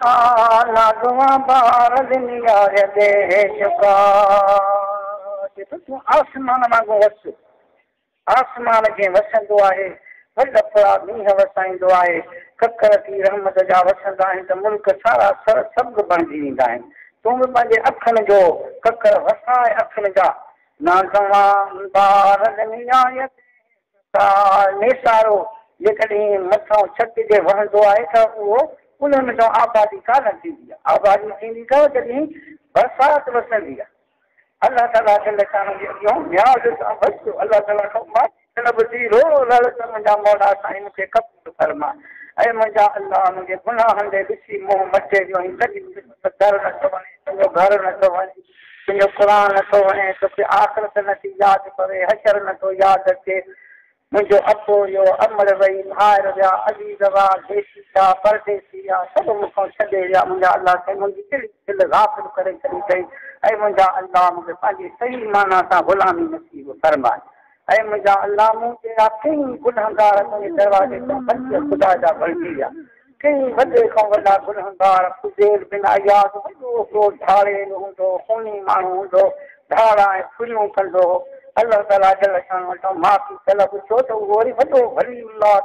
नागवा बार दुनिया दे चुका तूं आसमान वांगुरु वस आसमान जीअं वसंदो आहे वॾा फड़ा मींहं वसाईंदो आहे ककर थी रहमत जा वसंदा आहिनि त मुल्क सारा सभु बणिजी वेंदा आहिनि तूं बि पंहिंजे अखियुनि जो ककर वसाए अखियुनि जा नागवा बार दुनिया नेसारो जेकॾहिं मथां छत जे वहंदो आहे त उहो उन्हनि जो आबादी कान थींदी आहे आबादी थींदी अथव जॾहिं बरसाति वसंदी आहे अलाह ताला खे लखान जे अॻियां न्याज़ सां बसि अलाह ताला खां माफ़ी तलब थी रो लड़ त मुंहिंजा मौला साईं मूंखे क़बूल फरमा ऐं मुंहिंजा अलाह मुंहिंजे गुनाहनि ॾे ॾिसी मोह मटे वियो ऐं कॾहिं दर नथो वञे तुंहिंजो घर नथो वञे तुंहिंजो क़ुर नथो वञे तोखे आख़िरत नथी यादि पवे हशर नथो यादि अचे मुंहिंजो अपो इहो अमर वई ॿाहिरि विया अज़ीज़ हुआ देसी आहे परदेसी आहे सभु मूंखां छॾे विया मुंहिंजा अलाह खे मुंहिंजी दिलि गाफ़िल करे छॾी अथई ऐं मुंहिंजा अलाह मूंखे पंहिंजी सही माना सां ग़ुलामी नसीब फरमाए ऐं मुंहिंजा अलाह मूं जहिड़ा कई गुनहगार तुंहिंजे दरवाज़े ते पंज ख़ुदा जा बणिजी विया कई वॾे खां वॾा गुनहगार फुज़ेल बिन अयाज़ वॾो हिकिड़ो ढाड़ेल हूंदो खूनी माण्हू हूंदो धाड़ा ऐं फुरियूं कंदो अलाह ताला जल शान वटां माफ़ी तलब छो त उहो वरी वॾो वली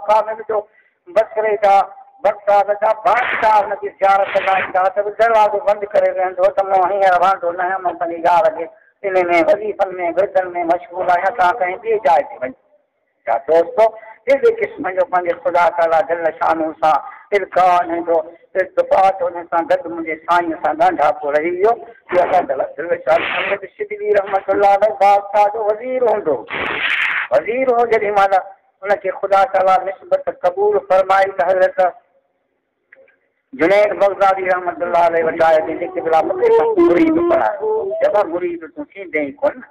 कामिल जो बसरे जा बगदाद जा बादशाह हुनजी ज़ियारत कंदा त बि दरवाज़ो बंदि करे वेहंदो त मूं हींअर वांदो न आहियां मां पंहिंजी यार खे इन में वज़ीफ़नि में विर्दनि में मशगूल आहियां तव्हां कंहिं ॿिए जाइ ते वञो छा दोस्तो अहिड़े क़िस्म जो पंहिंजे ख़ुदा ताला जल शानू सां इरका जो इर्तिफ़ात हुन सां गॾु मुंहिंजे साईं सां ॻंढापो रही वियो शिदली रहमतुल्लाह बादशाह जो वज़ीर हूंदो वज़ीर हो जेॾी महिल हुनखे ख़ुदा ताला निस्बत क़बूल फरमाई त हज़रत जुनैद बग़दादी रहमतुल्लाह अलैहि वटाए जेके भला मूंखे मुरीद पढ़ायो जॾहिं मुरीद तूं थींदे ई कोन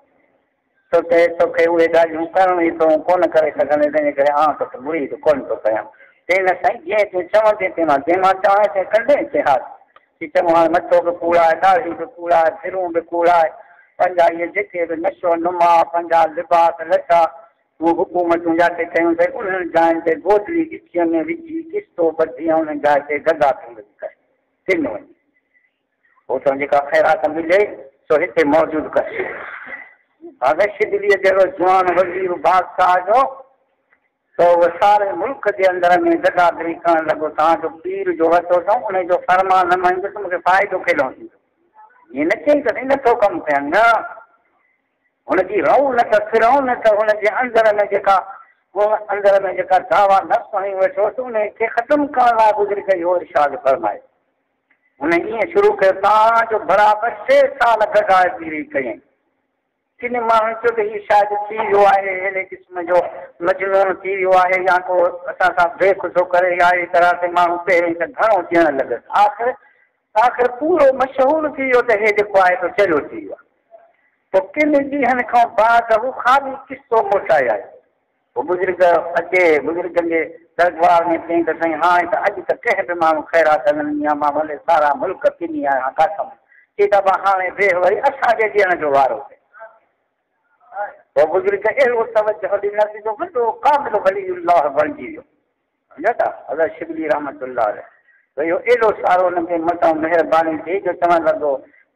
तोखे उहे ॻाल्हियूं करण ई तूं कोन करे सघंदे तंहिंजे करे आउं तोखे मुरीद कोन थो कयां चई न साईं जीअं तूं चवंदे ते मां जंहिं मां चवां ते कंदे इतिहास की चङो हाणे मथो बि कूड़ा आहे ॾाढ़ी बि कूड़ा आहे सिरूं बि कूड़ा आहे पंहिंजा इहे जेके बि नशो नुमा पंहिंजा लिबास लटा उहे हुकूमतूं जिते कयूं अथई उन्हनि जाइनि ते गोदड़ी गिचीअ में विझी किस्तो ॿधी ऐं उन्हनि जाइ ते गदा थी वञी करे तिन वञी पोइ त जेका ख़ैरात मिले सो हिते मौजूदु कर हाणे शिदलीअ जहिड़ो जवान वज़ीर बादशाह जो त उहो सारे मुल्क जे अंदर में गदादरी करणु लॻो तव्हांजो पीर जो वरितो अथऊं उनजो फरमान न मञींदो त मूंखे फ़ाइदो केॾो थींदो ईअं न चई त नथो कमु कनि न हुनजी रहूं न त फिरूं न त हुनजे अंदर में जेका दावा न खणी वेठो त उनखे ख़तमु करण लाइ गुज़री करे इहो इरशाद फरमाए हुन ईअं शुरू कयो तव्हांजो बराबरि 6 साल गदाए पीरी कयईं किन माण्हुनि चयो त हीउ शायदि थी वियो आहे अहिड़े क़िस्म जो मजनून थी वियो आहे या को असां सां बेख़ुदो करे या अहिड़ी तरह ते माण्हू पहिरीं त घणो ॾियणु लॻसि आख़िर पूरो मशहूरु थी वियो त हे जेको आहे त चरियो थी वियो आहे पोइ किन ॾींहंनि खां बाद हू ख़ाली किस्तो मोटाए आयो पोइ बुज़ुर्गनि जे दरबार में चई त साईं हाणे त अॼु त कंहिं बि माण्हू ख़ैरात हलंदी आहे मां भले सारा मुल्क किनी आहियां कसम चई दफ़ा हाणे वेह वरी असांजे ॾियण जो वारो पोइ बुज़ुर्ग अहिड़ो तवजो ॾिनसि जो वॾो कामिल वलीउल्लाह बणिजी वियो सम्झो था हज़रत शिबली रहमतुल्लाह त इहो एॾो सारो हुनखे मथां महिरबानी थी जो चवणु लॻो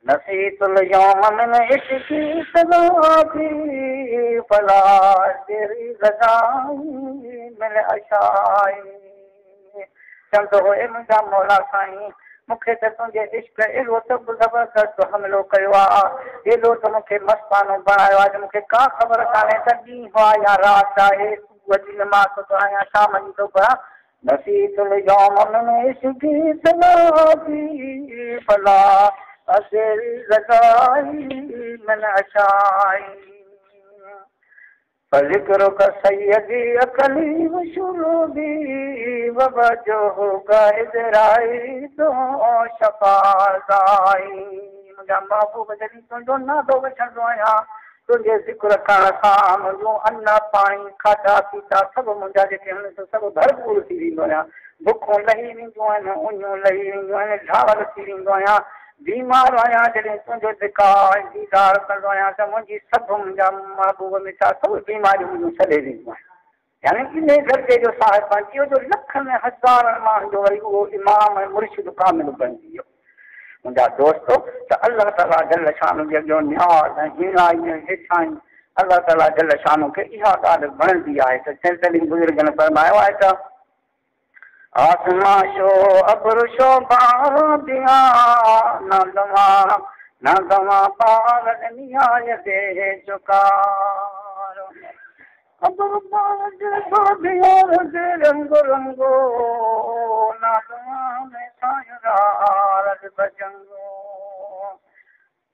नसीतुल यौम मिन इश्क़ी सदाकी फला तेरी गदाई मिन अशाई चवंदो हो ए मुंहिंजा मौला साईं मूंखे त तुंहिंजे इश्क अहिड़ो त ज़बरदस्त हमिलो कयो आहे एॾो त मूंखे मस्तानो बणायो आहे जो मूंखे का ख़बर कान्हे त ॾींहुं आहे या राति आहे सुबुह जी नमाज़ थो पढ़ां या शाम जी थो पढ़ां नसीतुल यौम मिन इश्क़ी सदाकी फला तेरी गदाई मिन अशाई फ़ज़िक्रुक सय्यदी अक़ली वशुरूबी ववजहुका इज़राई तो शफ़ाअताई मुंहिंजा महबूब जॾहिं तुंहिंजो नालो वठंदो आहियां तुंहिंजे ज़िक्र करण सां मुंहिंजो अन्न पाणी खाधा पीता सभु मुंहिंजा जेके आहिनि सभु भरपूर थी वेंदो आहियां बुखूं लही वेंदियूं आहिनि उञूं लही वेंदियूं आहिनि ढावर थी वेंदो आहियां बीमार आहियां जॾहिं तुंहिंजो ज़िकार दीदार कंदो आहियां त मुंहिंजी सभु मुंहिंजा महबूब मिठा सभु बीमारियूं मुंहिंजूं छॾे ॾींदियूं आहिनि यानी इन दर्जे जो साहिब बणिजी वियो जो लखनि में हज़ारनि माण्हुनि जो वरी उहो इमाम ऐं मुर्शिद कामिल बणिजी वियो। मुंहिंजा दोस्तो त अलाह ताला जल शान जे अॻियां न्याज़ ऐं हीराई ऐं हेठाई अलाह ताला जल शान खे इहा ॻाल्हि वणंदी आहे त चइनि बुज़ुर्गनि फरमायो आहे त आसमां शो अब्र शो बादिया न दवा पार नियाय दे चुकार अब्र बादिया दे रंग रंगो न दवा में सायरार बजंगो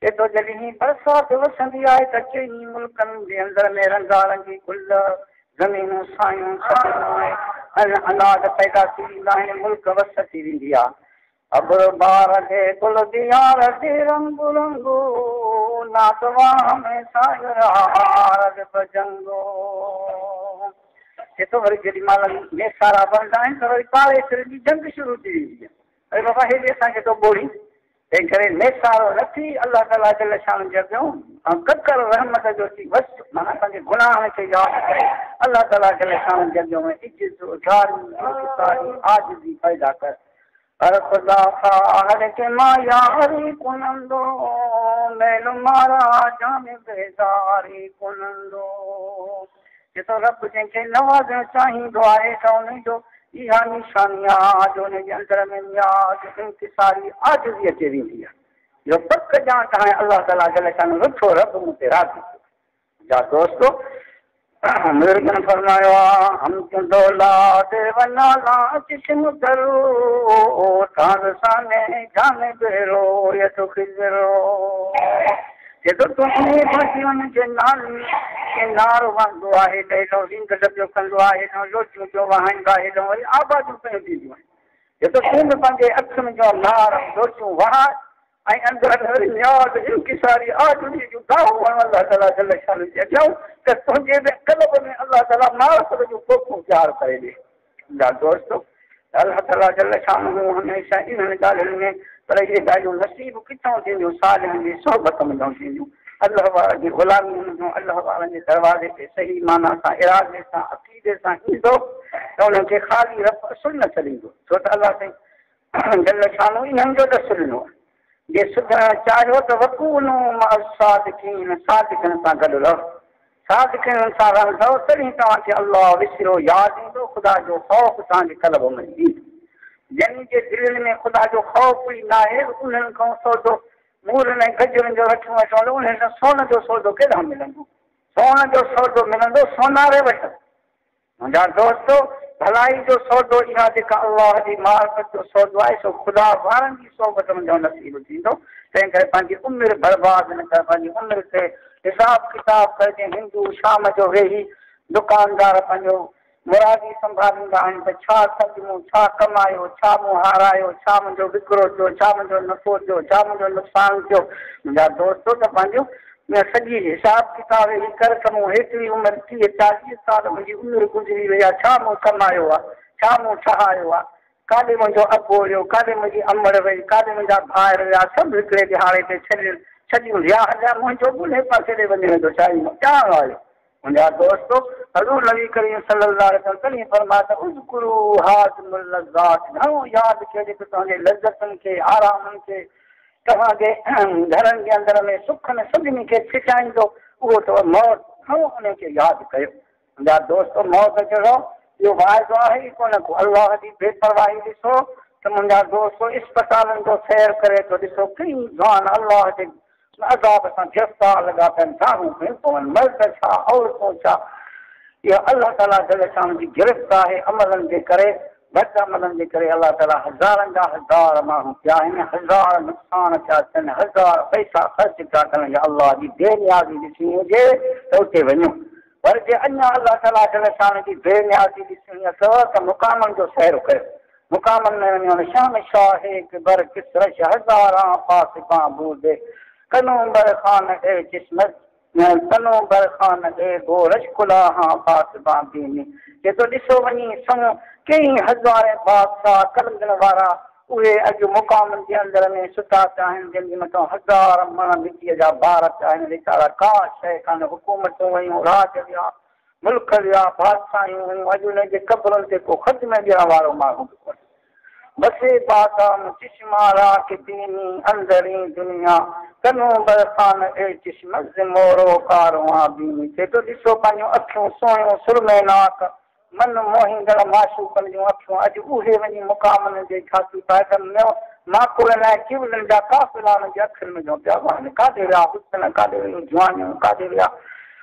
ये तो जॾहिं बरसाति वसंदी आहे त चइनी मुल्कनि जे अंदरि में रंगारंगी गुल ज़मीनूं सायूं अनाज पैदा थी वेंदा आहिनि मुल्क वस थी वेंदी आहे अब्र बार दे गुल दियार दे रंग रंगो नातवा में सायरार बजंगो ये तो वरी जेॾी महिल मेसारा बनंदा आहिनि त वरी कारे सिर जी जंग शुरू थी वेंदी आहे अरे बाबा हेॾे असांखे तो ॿोड़ी तंहिं करे मेसारो न थी अलाह ताला जल शान जे अॻियां ककर रहमत जो थी बसि माना पंहिंजे गुनाह खे यादि करे अलाह ताला जल शान जे अॻियां इज़त आजिज़ी पैदा कर हर ख़ुदा हर के मां यारी कुनंदो मैल मारा जाने बेज़ारी कुनंदो जेतो रब जंहिंखे नवाज़णु चाहींदो आहे त उन जो इहा निशानी आहे जो हुनजे अंदर में न्याज़ इंकिसारी आजिज़ी अचे वेंदी आहे इहो पक ॼाण त हाणे अलाह ताला जल शान रुठो रब मूं ते राज़ी जा दोस्तो बुज़ुर्गनि फरमायो आहे हम दौलाद वनाला जिस्म दरो तारसाने जाने बेरो ये तो खिजरो जेतो तूं उन फासी वञ जे नारो वहंदो आहे त हेॾो रिंग डबियो कंदो आहे हेॾो लोटियूं जो वहाईंदा हेॾो वरी आबादियूं पियूं थींदियूं आहिनि जेतो तूं बि पंहिंजे अखियुनि जो नार लोटियूं वहा ऐं अंदरि न्याज़ इंकिसारी आजिज़ी जूं दाहूं अलाह ताला जल शान जे अॻियां त तुंहिंजे बि क़ल्ब में अलाह ताला मारफत जूं पोखूं तयारु करे ॾे मुंहिंजा दोस्तो अलाह ताला जल शान हमेशह इन्हनि ॻाल्हियुनि में पर इहे ॻाल्हियूं नसीब किथां थींदियूं सालिहनि जी सोहबत में न थींदियूं अलाह वारनि जी ग़ुलामी हुनजो अलाह वारनि जे दरवाज़े ते सही माना सां इरादे सां अक़ीदे सां ईंदो त उन्हनि खे ख़ाली रब असुल न छॾींदो छो त अलाह साईं जल शान इन्हनि जो दसु ॾिनो आहे जे सुधरणु चाहियो त वकूनो सादिकीन सादिकनि सां गॾु रहो सादिकनि सां रहंदव तॾहिं तव्हांखे अलाह विसरो यादि ईंदो ख़ुदा जो ख़ौफ़ तव्हांजे क़ल्ब में ईंदो जंहिं जे दिलि में ख़ुदा जो ख़ौफ़ ई न आहे उन्हनि खां सौदो मूरनि ऐं गजरुनि जो वठूं वठो उन्हनि सां सोन जो सौदो केॾां मिलंदो सोन जो सौदो मिलंदो सोनारे वटि मुंहिंजा दोस्तो भलाई जो सौदो इहा जेका अलाह जी मारफत जो सौदो आहे सो ख़ुदा वारनि जी सोबत मुंहिंजो नसीबु थींदो तंहिं करे पंहिंजी उमिरि बर्बादु न कर पंहिंजी उमिरि ते हिसाब किताब करजे हिंदू शाम जो वेही दुकानदार पंहिंजो मुरादी संभालींदा आहिनि त छा सजमूं छा कमायो छा मूं हारायो छा मुंहिंजो विकिरो थियो छा मुंहिंजो नफ़ो थियो छा मुंहिंजो नुक़सानु थियो मुंहिंजा दोस्तो त पंहिंजो सॼी हिसाब किताब वेही कर त मूं हेतिरी उमिरि 30-40 साल मुंहिंजी उमिरि गुज़री वई आहे छा मूं कमायो आहे छा मूं ठहायो आहे काॾे मुंहिंजो अबो हुयो काॾे मुंहिंजी अमड़ वई काॾे मुंहिंजा भाइर विया सभु हिकिड़े दिहाड़े ते छॾियूं रिया हलिया मुंहिंजो ॻुल्हे पासे ते वञे थो छा ॼाण वारो मुंहिंजा दोस्तो हज़ूर नबी करीम सल्लल्लाहु अलैहि वसल्लम तॾहिं फरमाया त उज़कुरू हाज़िमुल लज़्ज़ात घणो यादि कयो जेको तव्हांजे लज़्ज़तुनि खे आरामनि खे तव्हांजे घरनि जे अंदरि में सुखनि सभिनी खे छिटाईंदो उहो अथव मौत घणो उनखे यादि कयो मुंहिंजा दोस्तो मौत जहिड़ो इहो वाइदो आहे ई कोन को अलाह जी बेपरवाही ॾिसो त मुंहिंजा दोस्तो इस्पतालनि जो सैर करे थो ॾिसो कई ज़ान अलाह जे अज़ाब सां गिरफ़्तार लॻा पिया दारूं पियूं पवनि मर्द छा औरतूं छा इहा अलाह ताला जल शान जी गिरफ़्त आहे अमलनि जे करे बद अमलनि जे करे अलाह ताला हज़ारनि जा हज़ार माण्हू पिया आहिनि हज़ार नुक़सान पिया थियनि हज़ार पैसा ख़र्च पिया कनि या अलाह जी बेनियाज़ी ॾिसणी हुजे त उते वञो पर जे अञा अलाह ताला जल शान जी बेनियाज़ी ॾिसणी अथव त मुक़ामनि जो सैर कयो मुक़ामनि में वञो शाम शाह बर किसरश हज़ारां फासिबां बूदे कनो बर ख़ान ए किस्मत कनो बर ख़ान ए गोरश कुलाहां फासिबां बीनी जेतो ॾिसो वञी सम कई हज़ारे बादशाह कलंदड़ वारा उहे अॼु मुक़ामनि जे अंदरि में सुठा पिया आहिनि जंहिंजे मथां हज़ार मण मिटीअ जा बार पिया आहिनि वीचारा का शइ कान हुकूमतूं वयूं राज विया मुल्क जा बादशाहूं अॼु उनजे कब्रनि ते को ख़त्म ॾियण वारो माण्हू बि कोन्हे बसे बादाम चश्मा राख दीनी अंदरी दुनिया कनो बरखान ए चश्म मोरो कारवां बीनी ते तो ॾिसो पंहिंजूं अखियूं सोहियूं सुरमेनाक मन मोहींदड़ माशूकनि जूं अखियूं अॼु उहे वञी मुक़ामनि जे छाती पाए कनि माकुड़नि ऐं किवलनि जा काफ़िला उन्हनि जे अखियुनि में जो पिया वहनि काॾे विया हुसन काॾे वियूं जवानियूं काॾे विया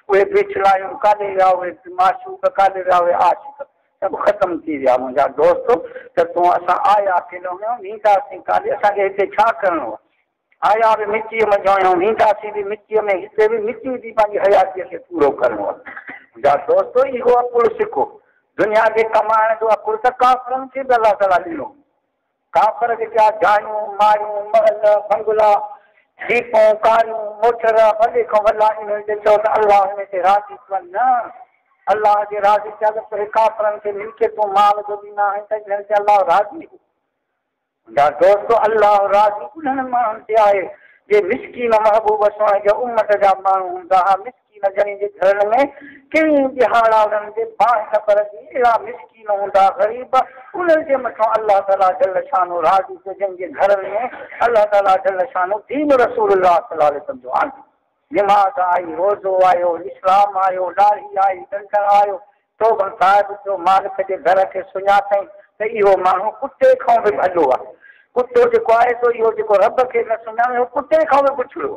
उहे बिछलायूं काॾे विया उहे माशूक काॾे विया उहे आशिक सभु ख़तमु थी विया मुंहिंजा दोस्त त तूं असां आया केॾो में वींदासीं काॾे असांखे हिते छा करिणो आहे आया बि मिटीअ में जोयूं वींदासीं बि मिटीअ में हिते बि मिटी जी पंहिंजी हयातीअ खे पूरो करिणो आहे मुंहिंजा दोस्तो इहो अकुलु सिखो दुनिया जे कमाइण जो अकुलु त काफ़रनि खे बि अलाह ताला ॾिनो काफ़र जेका जायूं मायूं महल बंगला दीपूं कारियूं मोटर वॾे खां वॾा इन्हनि ते चओ त अलाह हिन ते राज़ी थियनि न अल्लाह जे राज़ी थिया त पोइ काफ़रनि खे मिल्कियतूं माल जो ॾींदा आहिनि त हिननि ते अलाह राज़ी मुंहिंजा दोस्त अल्लाह राज़ी उन्हनि माण्हुनि ते आहे जे मिसकीन महबूब सोणे जो उम्मत जा माण्हू हूंदा हुआ मिसकीन जन जे घरनि में कहिड़ी दिहाड़ा उन्हनि जे बाहि न पर अहिड़ा मिसकीन हूंदा ग़रीब उन्हनि जे मथां अलाह ताला जल शानो राज़ी थियो जंहिंजे घरनि में अलाह ताला जल शानो दीन रसूलुल्लाह सल्लल्लाहु अलैहि वसल्लम जो आहे निमाज़ आई रोज़ो आयो इस्लाम आयो ॾाढ़ी आई डंडर आयो तौबा साहिब जो मालिक जे घर खे सुञातईं त इहो माण्हू कुते खां बि भॼो आहे कुतो जेको आहे सो इहो जेको रब खे न सुञाणे कुते खां बि पुछड़ो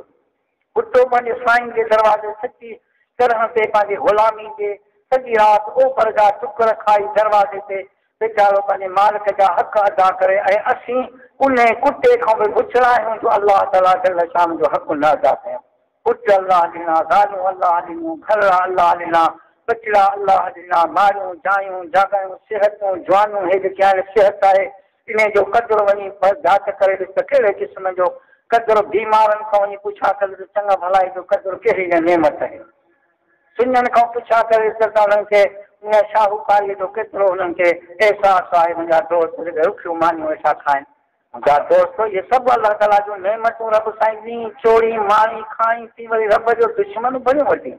कुतो पंहिंजे साईं जे दरवाज़े सची तरह ते पंहिंजे ग़ुलामी जे सॼी राति ओपर जा टुकर खाई दरवाज़े ते वीचारो पंहिंजे मालिक जा हक़ अदा करे ऐं असीं उन कुते खां बि पुछड़ा आहियूं जो अलाह ताला जल शान जो हक़ न अदा कयूं पुट अलाह ॾिना ज़ालूं अलाह ॾिनूं घर अलाह ॾिना बचड़ा अलाह ॾिना मारियूं जायूं जाॻायूं सिहतूं जवानूं हे जेके आहिनि सिहत आहे इन जो क़दुरु वञी जांच करे ॾिस त कहिड़े क़िस्म जो क़दुरु बीमारनि खां वञी पुछा करे त चङा भलाई जो क़दुरु कहिड़ी न नेमत आहे सुञनि खां पुछा करे ॾिस त उन्हनि खे उन शाहूकारीअ जो केतिरो उन्हनि खे अहसासु आहे मुंहिंजा दोस्त रुखियूं मानियूं वेठा खाइनि मुंहिंजा दोस्त इहे सभु अलाह ताला जूं नेमतूं रब साईं ॾींहुं चोरी माणी खाई थी वरी रब जो दुश्मन भरियूं वठी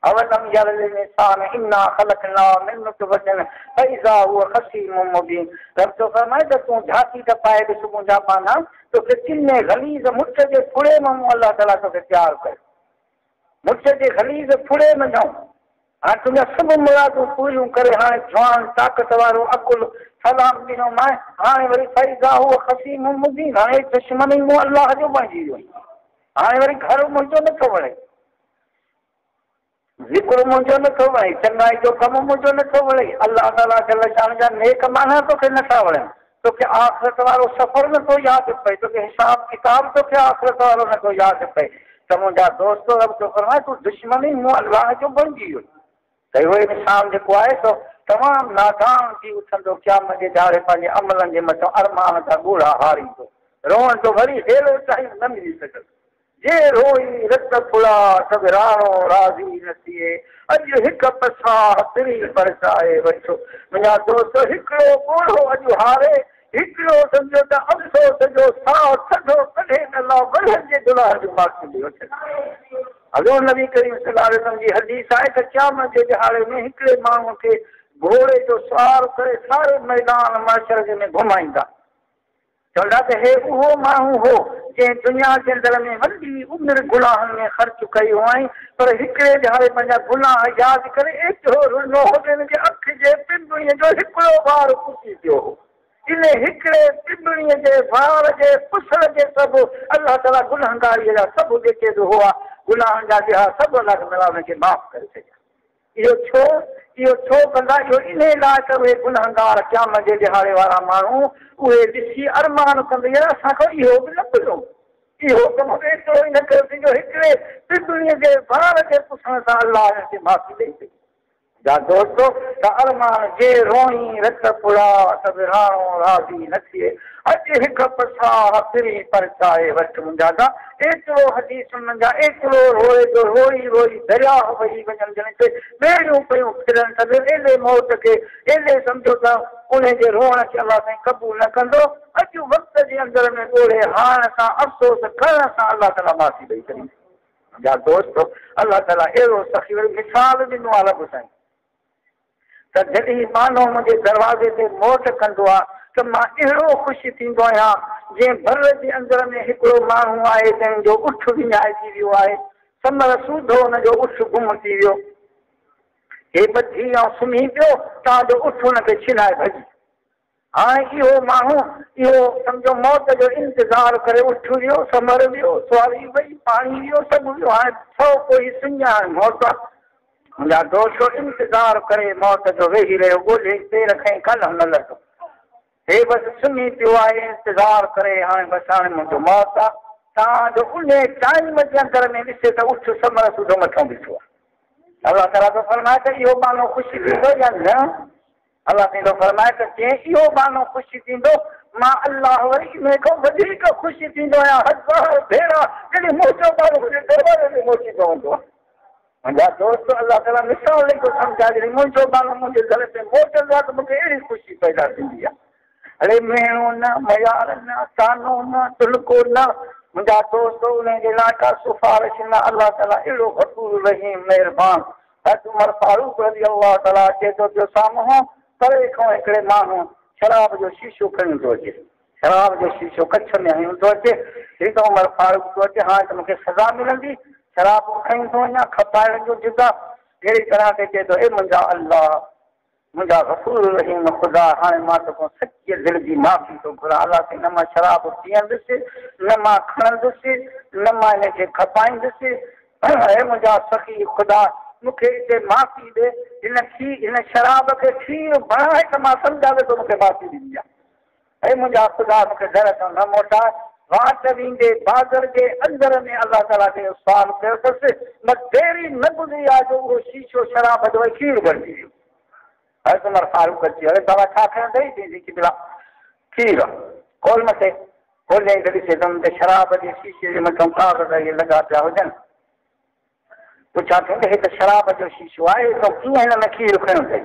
अवलम यरल इंसान इन्ना खलकना मिन नुतफतिन फइज़ा हुव खसीमुम मुबीन रब तो फरमाए त तूं झांकी त पाए ॾिस मुंहिंजा पाना तोखे किने गलीज़ मुठ जे फुड़े मां अलाह ताला तोखे तयारु कयो मुठ जे गलीज़ फुड़े में ॾऊं हाणे तुंहिंजा सभु मुरादूं पूरियूं करे हाणे जवान ताक़त वारो अकुलु सलाम ॾिनो मां हाणे वरी फइज़ा हुव खसीमुम मुबीन हाणे दुश्मन ई मूं अलाह जो बणिजी वियो हाणे वरी घर मुंहिंजो नथो वणे ज़िक्र मुंहिंजो नथो वणे चङाई जो कमु मुंहिंजो नथो वणे अलाह ताला जल शान जा नेक माना तोखे नथा वणनि तोखे आख़िरत वारो सफ़र नथो यादि पए तोखे हिसाब किताब तोखे आख़िरत वारो नथो यादि पए त मुंहिंजा दोस्त रब थो फरमाए तूं दुश्मन ई मूं अलाह जो बणिजी वियो त इहो इंसान जेको आहे सो तमामु नादान थी उथंदो क़यामत जे दाड़े पंहिंजे अमलनि जे मथां अरमान सां ॻोढ़ा हारींदो रोअण जो वरी हेड़ो टाइम न मिली सघंदो जे रोई रत फुड़ा सभु राणो राज़ी न थिए अॼु हिकु पसा तिरी परसाए वठो मुंहिंजा दोस्त हिकिड़ो ॻोढ़ो अॼु हारे हिकिड़ो सम्झो त अफ़सोस जो साहु थधो कढे न लाइ वॾनि जे दुलार जो मार्क्स वठे हज़ूर नबी करीम सल्लल्लाहु अलैहि वसल्लम जी हदीस आहे त क़यामत जे दिहाड़े में हिकिड़े माण्हूअ खे घोड़े जो सवार करे सारे मैदान माशर में घुमाईंदा चवंदा त हे उहो माण्हू हो जंहिं दुनिया जे अंदरि में वॾी उमिरि गुनाहनि में ख़र्च कयो आई पर हिकिड़े दिहाड़े पंहिंजा गुनाह यादि करे एतिरो रुनो हो त हिनजे अखि जे पिंपड़ीअ जो हिकिड़ो वार पुसी पियो हो इन हिकिड़े पिंपड़ीअ जे वार जे पुसण जे सभु अलाह ताला गुनाहगारीअ जा सभु जेके बि हुआ गुनाहनि जा ॾिया सभु अलाह ताला हुनखे माफ़ करे छॾिया इहो छो कंदा इहो इन लाइ त उहे गुनाहगार क़यामत जे दिहाड़े वारा माण्हू उहे ॾिसी अरमान कंदे असांखां इहो बि न पियो इहो कमु एतिरो ई न कयोसीं जो हिकिड़े पिंपड़ीअ जे वार जे पुछण सां अलाह हिनखे माफ़ी ॾेई सघे जा दोस्तो त अरमान जे रोई रत पुड़ा सभु राणो राज़ी न थिए अॼु हिकु पसार फिरी परचाए वठि मुंहिंजा जा एतिरो हदीसुनि जा एतिरो रोए जो रोई रोई दरिया वही वञनि जण ते ॿेड़ियूं पियूं फिरनि त एॾे मौत खे एॾे सम्झो त उन जे रोअण खे अलाह साईं क़बूल न कंदो अॼु वक़्त जे अंदरि में ॻोल्हे हाण सां अफ़सोस करण सां अलाह ताला माफ़ी ॾेई छॾी मुंहिंजा दोस्त अलाह ताला अहिड़ो सखी मिसाल ॾिनो आहे रब साईं त जॾहिं मानो मुंहिंजे दरवाज़े ते मोट कंदो आहे त मां अहिड़ो ख़ुशि थींदो आहियां जीअं भर जे अंदर में हिकिड़ो माण्हू आहे जंहिंजो उठ विञाइजी वियो आहे, समर सूधो हुनजो उठ गुम थी वियो, हे ॿधी ऐं सुम्ही पियो, तव्हांजो उठ हुनखे छिनाए भॼी। हाणे इहो माण्हू इहो सम्झो मौत जो इंतज़ारु करे उठ वियो, समर वियो, सुवारी वई, पाणी वियो, सभु वियो, हाणे सौ कोई सुञाणे मौत। मुंहिंजा दोस्त इंतज़ारु करे मौत जो वेही रहियो, ॻोल्हे पेर खईं कल्ह न लथो, हे बसि सुम्ही पियो आहे इंतज़ारु करे, हाणे बसि हाणे मुंहिंजो मौत आहे। तव्हांजो उन टाइम जे अंदर में ॾिसे त उठ समर सूधो मथां बीठो आहे। अलाह ताला थो फरमाए त इहो माण्हू ख़ुशि थींदो या न? अलाह थो फरमाए त जंहिं इहो माण्हू ख़ुशि थींदो, मां अलाह वरी इन खां वधीक ख़ुशि थींदो आहियां, हज़ार भेरा जॾहिं मुंहिंजो माण्हू मुंहिंजे दरवाज़े ते पहुची पवंदो आहे। मुंहिंजा दोस्त अलाह ताला मिसाल थो सम्झाए, जॾहिं मुंहिंजो माण्हू मुंहिंजे घर ते मोटंदो आहे त मूंखे अहिड़ी ख़ुशी पैदा थींदी आहे। अड़े मेणो न, मयार न, तानो न, तुलको न, मुंहिंजा दोस्त उनजे लाइ का सिफारिश न। अलाह ताला अहिड़ो गफ़ूर रहीम महिरबान। उमर फारूक रज़ी अलाह ताला चए थो पियो, साम्हूं परे खां हिकिड़े माण्हू शराब जो शीशो खणी थो अचे, शराब जो शीशो कच्छ में हणी थो अचे, हे त उमर फारूक थो अचे, हाणे त मूंखे सज़ा मिलंदी, शराब खणी थो वञा, खपाइण जो जिदा। अहिड़ी तरह ते चए थो, ए मुंहिंजा अलाह, मुंहिंजा गफ़ूर रहीम ख़ुदा, हाणे मां तोखां सची दिलि जी माफ़ी थो घुरां। अलाह ते न मां शराब पीअंदुसि, न मां खणंदुसि, न मां हिनखे खपाईंदुसि। हे मुंहिंजा सखी ख़ुदा, मूंखे हिते माफ़ी ॾे, हिन शराब खे खीर बणाए त मां सम्झां थो मूंखे माफ़ी ॾींदी आहे। हे मुंहिंजा ख़ुदा, मूंखे दर तां न मोटाए। वाट वेंदे बाज़ार जे अंदर में अलाह ताला खे सुवाल कयो अथसि, न देरी न गुज़री आहे जो उहो शीशो शराब जो खीर बणिजी वियो। हज़रत उमर फारूक अची, अरे बाबा छा खणंदई? थींदी की बिला खीर खोल मथे, खोले त ॾिसे त हुन ते शराब जे शीशे जे मथां कागज़ इहे लॻा पिया हुजनि। पुछा थो, हे त शराब जो शीशो आहे, त कीअं हिन में खीर खणो अथई?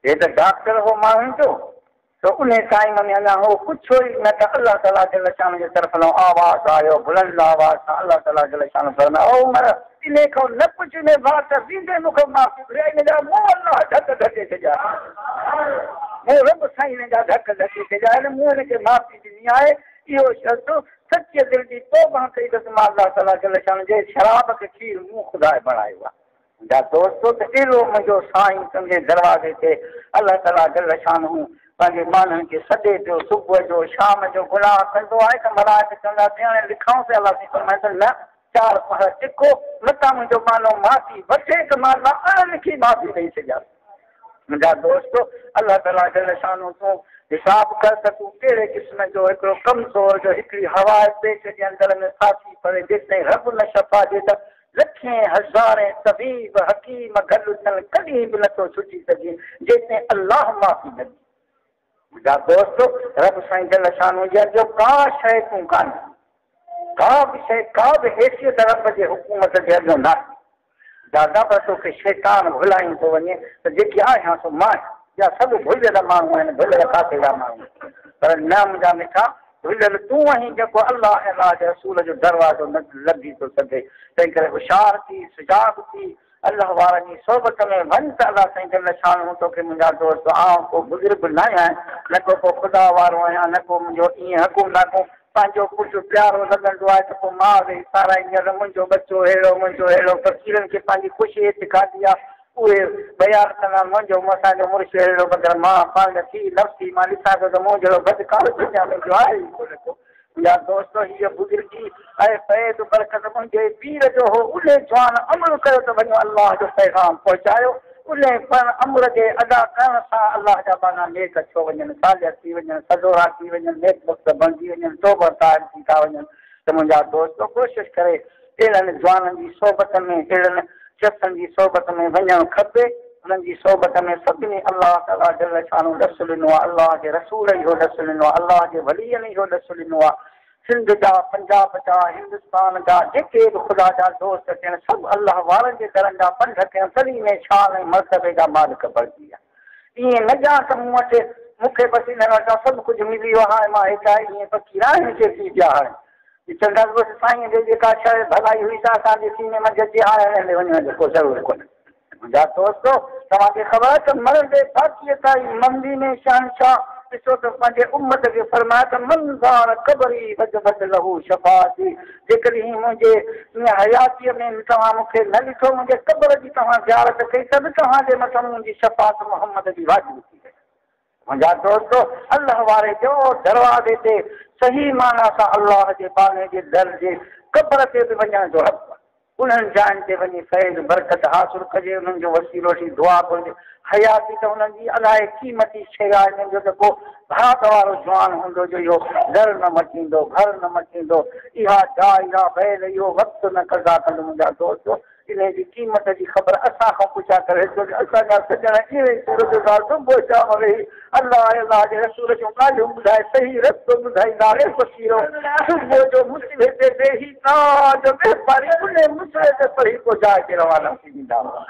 हे त डॉक्टर हो माण्हुनि जो, त उन टाइम में अञा हो कुझु ई न, त अलाह ताला जल शान जे तरफ़ आवाज़ आयो, बुलंद आवाज़ सां अलाह ताला जल शान फरमायो, ओ उमर इन खां न कुझु ने बात थींदे मूंखे माफ़ी ॾे, हिनजा मुंहुं अलाह ढक ढके छॾिया, मूं रब साईं हिनजा ढक ढके छॾिया आहिनि, मूं हिनखे माफ़ी ॾिनी आहे। इहो शर्त सची दिलि जी तौबा कई अथसि, मां अलाह ताला जल शान जे शराब खे खीर मूं ख़ुदा बणायो आहे। मुंहिंजा दोस्तो, त अहिड़ो मुंहिंजो साईं तुंहिंजे दरवाज़े ते अलाह ताला जल शान पंहिंजे माण्हुनि खे सॾे पियो, सुबुह जो शाम जो गुनाह कंदो आहे त मलाइक चवंदा हाणे लिखांसि पिया, अलाह फरमाए त न, 4 पहर टिको, न त मुंहिंजो मानो माफ़ी वठे त मां अण लिखी माफ़ी ॾेई छॾियां। मुंहिंजा दोस्तो, अलाह ताला जल शान तूं हिसाब कर त तूं कहिड़े क़िस्म जो हिकिड़ो कमज़ोर जो हिकिड़ी हवा पेट जे अंदर में फासी पए, जेसिताईं रब न शफ़ा ॾे त लखें हज़ारें तबीब हकीम गॾु थियनि कॾहिं बि नथो छुटी सघे जेसिताईं अलाह माफ़ी न ॾे। मुंहिंजा दोस्तो, रब साईं जल शान जो का शइ तूं कान्हे, का बि शइ, का बि हैसियत रब जे हुकूमत जे अॻियां न आहे। दादा पर तोखे शैतान भुलायूं थो वञे त जेकी आहियां सो मां या सभु भुलियल माण्हू आहिनि, भुलियल काथे जा माण्हू, पर न मुंहिंजा मिठा, भुलियल तूं आहीं जेको अलाह ऐं अलाह जे रसूल जो दरवाज़ो न लॻी थो सघे। तंहिं करे होशियार थी, सुजाग थी, अलाह वारनि जी सोबत में वञ त अलाह साईं जल शान तोखे। मुंहिंजा दोस्त, आउं को बुज़ुर्ग न आहियां, न को ख़ुदा वारो आहियां, न को मुंहिंजो ईअं हक़ुम, न को पंहिंजो पुटु प्यारो लॻंदो आहे त पोइ मां वेही साराईंदड़, मुंहिंजो बचो अहिड़ो, मुंहिंजो अहिड़ो, फ़क़ीरनि खे पंहिंजी ख़ुशी ॾेखारी आहे, उहे बयानु कंदा, मुंहिंजो असांजो मुर्शिद अहिड़ो, मगर मां पंहिंजा थी नफ़्सी मां ॾिसां थो त मूं जहिड़ो बदकार दुनिया में जो आहे ई कोन को। मुंहिंजा दोस्त, हीअ बुज़ुर्गी ऐं फ़ैज़ बरकत मुंहिंजे पीर जो हो, उन जवान अमल कयो त वञो अलाह जो पैगाम पहुचायो, उन पर अमर जे अदा करण सां अलाह जा बाना नेक छो वञनि, सालिया थी वञनि, सदोरा थी वञनि, नेक वक़्त बणिजी वञनि, तौबा ताइब थी था वञनि। त मुंहिंजा दोस्त, कोशिशि करे अहिड़नि जवाननि जी सोबत में, अहिड़नि शख़्सनि जी सोबत में वञणु खपे, उन्हनि जी सोबत में सभिनी अलाह ताला जल शान ॾसु ॾिनो आहे, अलाह जे रसूल इहो ॾसु ॾिनो आहे, अलाह जे वलीअनि इहो ॾसु ॾिनो आहे। सिंध जा, पंजाब जा, हिंदुस्तान जा जेके बि ख़ुदा जा दोस्त थियनि, सभु अलाह वारनि जे दरनि जा पंध कनि, सभी में शान ऐं मर्तबे जा मालिक बणिजी विया। ईअं न ॼाण त मूं वटि मूंखे बसि हिन वटां सभु कुझु मिली वियो, हाणे मां हेठा ईअं फ़क़ीर आहियां खे थी पिया, हाणे चवंदासीं बसि साईं जे जेका शइ भलाई हुई त असांजे सीने में जजी, हाणे हिन में वञण जो को ज़रूरु कोन्हे। मुंहिंजा दोस्तो, तव्हांखे ख़बर आहे त मरंदे बाक़ीअ ताईं मंदी में शहनशाह ॾिसो त पंहिंजे उम्मत खे फरमाए त मंज़ार क़बरी वजबत लहू शफ़ाअती जेकॾहिं मुंहिंजे हयातीअ में तव्हां मूंखे न ॾिठो मुंहिंजे क़बर जी तव्हां ज़ियारत कई त बि तव्हांजे मथां मुंहिंजी शफ़ाअत मोहम्मद जी वाजिबु थी वई मुंहिंजा दोस्तो अलाह वारे जो दरवाज़े ते सही माना सां अलाह जे बाने जे दर जे क़बर ते बि वञण जो हक़ उन्हनि जायुनि ते वञी फैज़ बरकत हासिलु कजे उन्हनि जो वसीलो थी दुआ घुरिजे हयाती त उन्हनि जी अलाए क़ीमती शइ आहे हिननि जो त को भात वारो जवान हूंदो जो इहो घर न मटींदो घर न मटींदो इहा इहा बैल इहो वक़्तु न कज़ा कंदो मुंहिंजा दोस्त इन जी क़ीमत जी ख़बर असां खां पुछा करे छो जो असांजा सॼण अहिड़े सूरत सुबुह शाम रही अलाह अलाह जे रसूल जूं ॻाल्हियूं ॿुधाए सही रस्तो ॿुधाईंदा बसीरो सुबुह जो मुसीबे ते वेही ताज वारी उन मुसीबे ते पढ़ी को जाइ ते रवाना थी वेंदा हुआ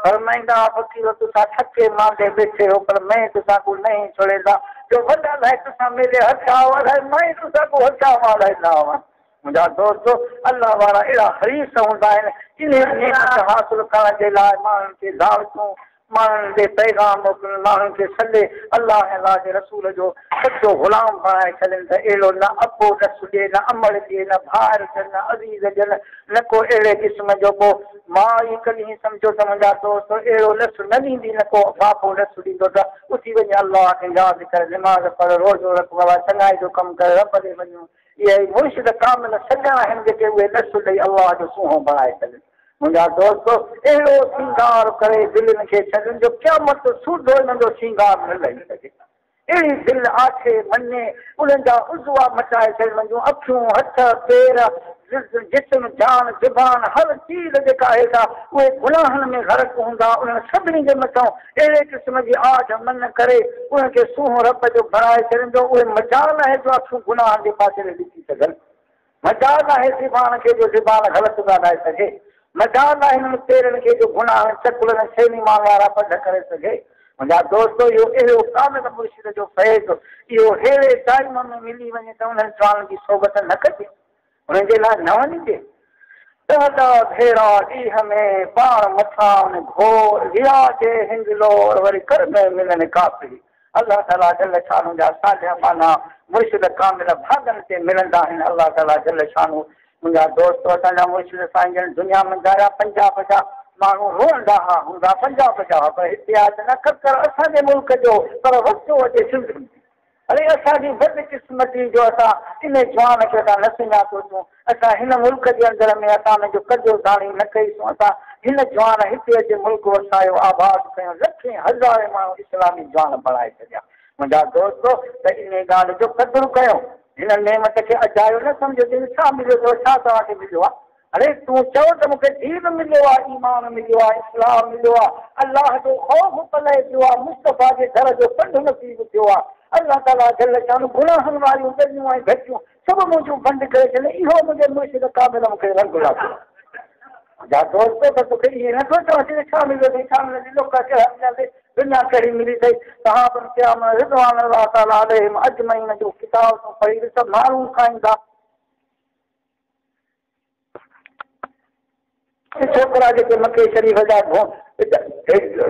फरमाईंदा फ़क़ीर तुसां थके मांदे वेठे हो पर मैं तुसां को नहीं छोड़ींदा जो वॾा लाइ तुसां मेरे हथा वधाए मैं तुसां को हथा वाराईंदा हुआ मुंहिंजा दोस्तो अलाह वारा अहिड़ा हरीस हूंदा आहिनि इन नेमत हासिलु करण जे लाइ माण्हुनि खे दावतूं माण्हुनि खे पैगाम मोकिलनि माण्हुनि खे सॾे अलाह अलाह जे रसूल जो सचो ग़ुलाम बणाए छॾनि त अहिड़ो न अबो न सुॾे न अमल ॾिए न भार ॾियनि न अज़ीज़ ॾियनि न को अहिड़े क़िस्म जो को मां ई कॾहिं सम्झो त मुंहिंजा दोस्त अहिड़ो लस न ॾींदी न को बापो लस ॾींदो त उथी वञे अलाह खे यादि करे निमाज़ पढ़ रोज़ो रखो बाबा चङाई जो कमु करे रब ॾे वञूं इहे मुर्शिद कामिल सॼणा आहिनि जेके उहे लस ॾेई अलाह जो सुहिणो बणाए छॾनि मुंहिंजा दोस्तो अहिड़ो श्रंगार करे दिलनि खे छॾनि जो क़यामत सूदो हिननि जो श्रंगार न लही सघे अहिड़ी दिलि आखे मञे उन्हनि जा उज़वा मटाए छॾनि जूं अखियूं हथ पेर जिस्म जान ज़ुबान हर चीज़ जेका आहे सा उहे गुनाहनि में ग़रक़ हूंदा उन्हनि सभिनी जे मथां अहिड़े क़िस्म जी आह मन करे उनखे सूंहं रब जो बणाए छॾींदो उहे मजाल आहे जो अखियूं गुनाहनि जे पासे ॾिसी सघनि मजाल आहे ज़बान खे जो ज़बान ग़लति ॻाल्हाए सघे मजाल आहे हिननि पेरनि खे जो गुनाह चकुलनि छेनी माल वारा पढ़ करे सघे मुंहिंजा दोस्तो इहो अहिड़ो कामिल मुर्शिद जो फैज़ इहो अहिड़े टाइम में मिली वञे त उन्हनि ज़ालनि जी सोबत न कजे उन्हनि जे लाइ न वञिजे ॾाढा भेरा ॾींहं में पाण मथां उन घोर रिया जे हिंगलो वरी कर में मिलनि काफ़ी अलाह ताला जल शानू जा साॼा पाना मुर्शिद कामिल भागनि ते मिलंदा आहिनि अलाह ताला जल शानू मुंहिंजा दोस्त असांजा मुर्शिद साईं दुनिया में ॻाल्हाया 50-50 माण्हू रोअंदा हूंदा 50-50 पर हिते आहे त न कर असांजे मुल्क जो पर वक़्तु अचे सिंध अरे असांजी बदकिस्मती जो असां इन जवान खे असां न सुञातोसीं असां हिन मुल्क जे अंदरि में असां हुनजो कजो दाणी न कईसूं असां हिन जवान हिते अचे मुल्क वसायो आबाद कयूं लखे हज़ारे माण्हू इस्लामी जवान बणाए छॾिया मुंहिंजा दोस्तो त इन ॻाल्हि जो क़दुरु कयो हिन नेमत खे अजायो न सम्झो छा मिलियो अथव छा तव्हांखे मिलियो आहे अरे तूं चओ त मूंखे दीन मिलियो आहे ईमान मिलियो आहे इस्लाम मिलियो आहे अलाह जो ख़ौफ़ पलाए थियो आहे मुस्तफ़ा जे दर जो पंधु नसीब थियो आहे अल्लाह ताला जल शानू गुनाहनि वारियूं ॻॾियूं ऐं घटियूं सभु मुंहिंजूं बंदि करे छॾे इहो मुंहिंजे मुर्शिद कामिल मूंखे रंग लाथो मुंहिंजा दोस्त त तोखे इहे नथो चवां छा मिलियो अथई छा मिलियो ॾिनो दुनिया कहिड़ी मिली अथई सहाबनि क़याम रिज़वान अल्लाह ताला अलैहिम अजमईन जो किताब तूं पढ़ी ॾिस माण्हू खाईंदा छोकिरा जेके मके शरीफ़ जा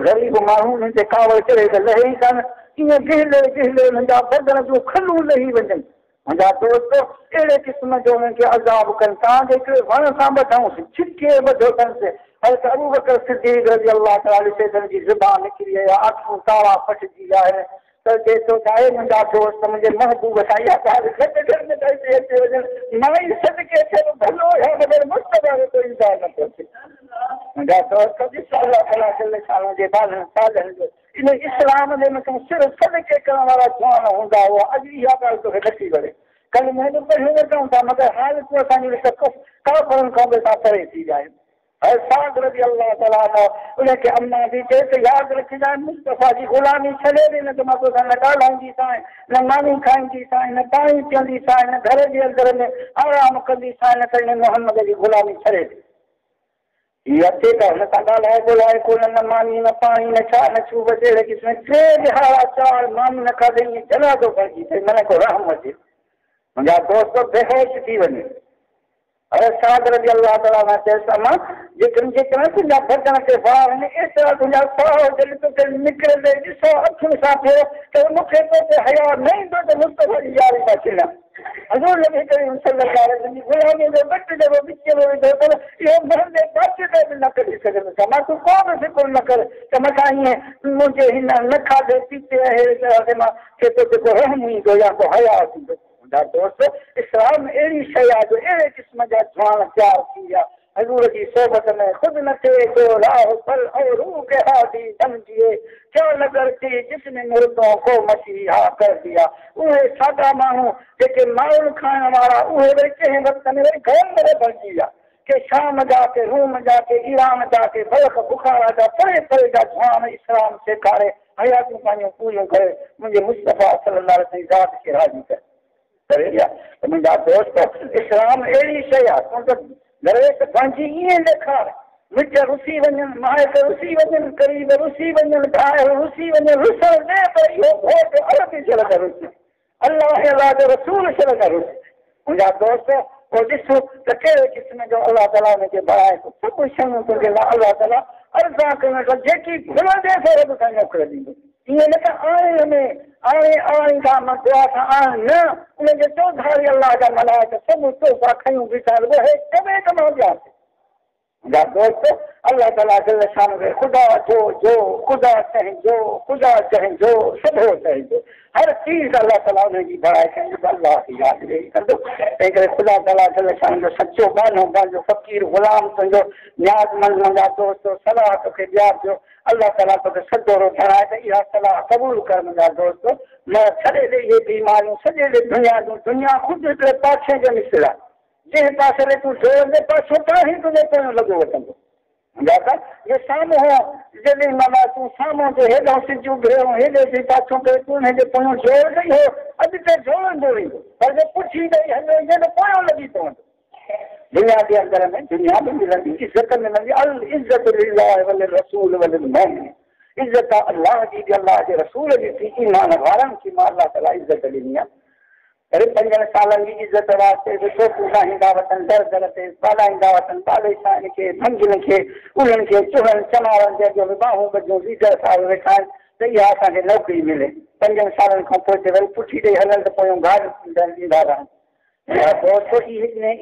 ग़रीब माण्हू उन्हनि ते कावड़ चढ़े त लहे ई कान ईअं गिहले गिहले हुननि जा बदन जूं खलूं लही वञनि मुंहिंजा दोस्त अहिड़े क़िस्म जो उन्हनि खे अज़ाब कनि तव्हांजे हिकिड़े वण सां ॿधऊंसि छिके ॿधो अथसि हल त अबू बकर सिद्दीक़ रज़ी अल्लाह ताला ॾिसे त जी ज़ुबान निकिरी आहे अखियूं तारा फटिजी आहे त चए थो त आहे मुंहिंजा दोस्त मुंहिंजे महबूब सां इहा ॻाल्हि घटि में घटि अचे वञनि मां ई सदके थिए भलो आहे मगर मुस्तफ़ा जो कोई इंसानु नथो थिए मुंहिंजा दोस्त ॾिस अलाह ताला जल शानू जे बालनि सालनि जो इन इस्लाम जे मथां सिर्फ़ु सदके करण वारा जवान हूंदा हुआ अॼु इहा ॻाल्हि तोखे नथी वणे कल महिनूं पढ़ी वठूं था मगर हाल तूं असांजी काफ़रनि खां बि परे थी जाए साद रज़ी अल्लाह ताला उनखे अम्मा बि चए त यादि रखजांइ मुस्तफ़ा जी ग़ुलामी छॾे ॾे न त मां तोसां न ॻाल्हाईंदीसांइ न मानी खाईंदीसांइ न पाणी पीअंदीसांइ न घर जे अंदरि में आराम कंदीसांइ न त इन मोहम्मद जी ग़ुलामी छॾे ॾे हीअ अचे त हुन सां ॻाल्हाए ॻोल्हाए कोन न मानी न पाणी न छा न छू बसि अहिड़े क़िस्म 3 ॾिहाड़ा 4 मानी न खाधई ईअं जनाज़ो पइजी अथई मन को रहम अचे मुंहिंजा दोस्त बेहोश थी वञे अरे सागर रज़ी अल्लाह ताला ने चयसि जेकॾहिं तुंहिंजा बदन ते वार आहिनि एस तरह तुंहिंजा साहु जॾहिं तोखे निकिरंदे ॾिसो अखियुनि सां थियो त मूंखे तो ते हया न ईंदो त मुस्तफ़ा जी यारी था छॾियां हज़ूर नबी करीम सल्लल्लाहु अलैहि वसल्लम जी ग़ुलामीअ जो घटि जेको विच में विधो अथव इहो मरंदे बाक़ी ते बि न कढी सघंदुसि मां तूं को बि फिकुर न कर त मथां ईअं मुंहिंजे हिन न खाधे पीते अहिड़े तरह ते मां खे तो जेको रहम ईंदो या को हया थींदो दोस्त इस्लाम अहिड़ी शइ आहे जो अहिड़े क़िस्म जा जवान तयारु थी विया हज़ूर जी सोबत में ख़ुदि न थिए जो राह पल और रूह के हादी समझिए क्या नगर थी जिसमें मुर्दों को मसीहा कर दिया उहे सादा माण्हू जेके माण्हुनि खाइण वारा उहे वरी कंहिं वक़्त में वरी घर में बणिजी विया के शाम जा के रूम जा के ईरान जा के बल्ख बुखारा जा परे परे जा जवान इस्लाम सेखारे हयातूं पंहिंजूं पूरियूं करे मुंहिंजे मुस्तफ़ा सल्लल्लाहु अलैहि वसल्लम ज़ात खे राज़ी करे मुंहिंजा दोस्त इस्लाम अहिड़ी शइ आहे तूं त दरवेश पंहिंजी ईअं ॾेखार मिट रुसी वञनि माइट रुसी वञनि क़रीब रुसी वञनि ॿाहिरि रुसी वञनि रुसण ॾे पर इहो घोट अलॻि छॾ न रुसी अलाह जो रसूल छॾ न रुसी मुंहिंजा दोस्त पोइ ॾिसो त कहिड़े क़िस्म जो अलाह ताला हुनखे बणाए थो सभु शयूं तुंहिंजे लाइ अलाह ताला अर्ज़ा करण जेकी घुरंदे थो रब ताईं मोकिले ॾींदो ईअं न त आणे में आणी खां मां दुआ सां आण न उनजे चौधारी अलाह जा मलाइक सभु तोहफ़ा खयूं बीठा हे कॾहिं त मां ॾियां मुंहिंजा दोस्त अलाह ताला जल शान खे ख़ुदा जो ख़ुदा चइजो सभु चइजो हर चीज़ अलाह ताला हुनजी बड़ाई कयूं अलाह खे यादि ॾेई कंदो तंहिं करे ख़ुदा ताला जल शान जो सचो गानो पंहिंजो फ़क़ीर ग़ुलाम तुंहिंजो न्याज़मंद मुंहिंजा दोस्त सलाह तोखे ॾियारिजो अल्लाह ताला तोखे सदोरो ठहिराए त इहा सलाह क़बूल कर मुंहिंजा दोस्त न छॾे ॾे इहे बीमारियूं सॼे ॾे दुनिया जूं दुनिया ख़ुदि हिकिड़े पाछे जो मिसर आहे जंहिं पासे ते तूं जोड़ंदे पाछो तां ई तुंहिंजे पोयां लॻो वठंदो मुंहिंजा इहे साम्हूं जॾहिं माना तूं साम्हूं ते हेॾो सिजूं घिरियो हेॾे थी पाछो करे तूं हिनजे पोयां जोड़ंदे हो अॻिते जोड़ंदो वेंदो पर जे पुछी ॾेई हलियो ईंदे त पोयां लॻी पवंदो दुनिया जे अंदर में दुनिया में मिलंदी इज़त मिलंदी अल इज़त लिल्लाह वल रसूल वल मोमिन इज़त अल्लाह जी अल्लाह जे रसूल जी थी ईमान वारनि खे मां अल्लाह ताला इज़त ॾिनी आहे अरे 5 सालनि जी इज़त वास्ते ॾिसो ॿुधाईंदा वठनि दर दर ते ॻाल्हाईंदा वठनि ॿाले साहिनि खे मंझियुनि खे उन्हनि खे चुड़नि चमारनि जे अॻियां बाहूं ॿधियूं लीडर साहिब वेठा आहिनि त इहा असांखे नौकिरी मिले 5 सालनि खां पोइ ते वरी पुठी ॾेई हलनि त पोइ गाॾी ॾींदा रहनि